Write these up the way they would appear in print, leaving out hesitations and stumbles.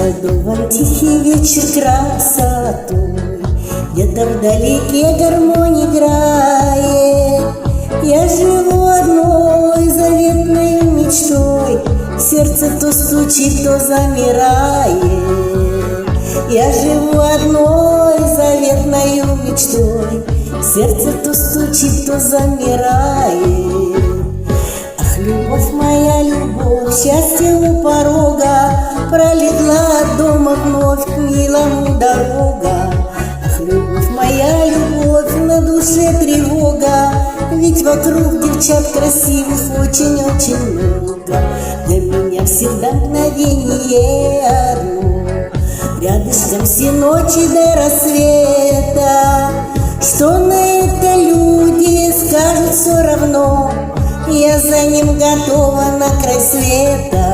Заколдован тихий вечер красотой, где-то вдалеке гармонь играет. Я живу одной заветной мечтой, сердце то стучит, то замирает. Я живу одной заветной мечтой, сердце то стучит, то замирает. Ах, любовь моя, любовь, счастье у порога, пролегла от дома вновь к милому дорога. Ах, любовь моя, любовь, на душе тревога, ведь вокруг девчат красивых очень-очень много. Для меня всегда мгновение одно, рядышком все ночи до рассвета. Что на это люди скажут, все равно, я за ним готова на край света.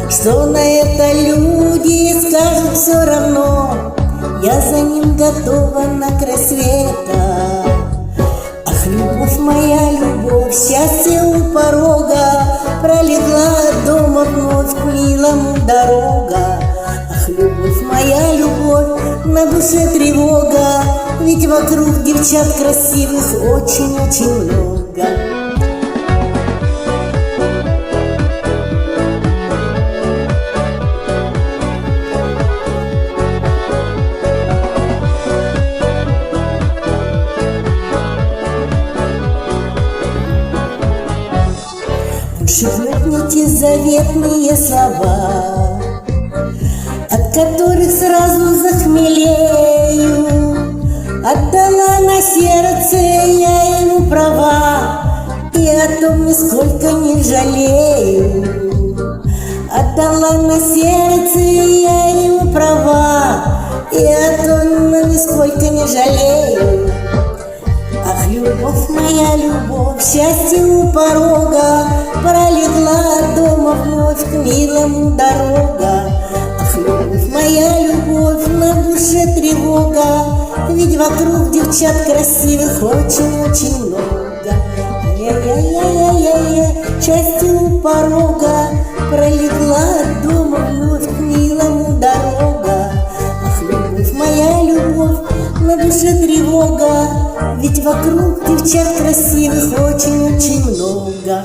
Что на это люди скажут, все равно, я за ним готова на край света. Ах, любовь моя, любовь, счастье у порога, пролегла от дома вновь к милому дорога. Ах, любовь моя, любовь, на душе тревога, ведь вокруг девчат красивых очень-очень много. Шепнет мне те заветные слова, от которых сразу захмелею. Отдала на сердце я ему права, и о том нисколько не жалею. Отдала на сердце я ему права, и о том нисколько не жалею. Ах, любовь моя, любовь, счастье у порога, пролегла от дома вновь к милому дорога. Ах, любовь моя, любовь, на душе тревога, ведь вокруг девчат красивых очень-очень много. Я-я-я-я-я-я, счастье у порога, пролегла от дома вновь к милому дорога. Ах, любовь моя, любовь, на душе тревога, ведь вокруг девчат красивых очень-очень много.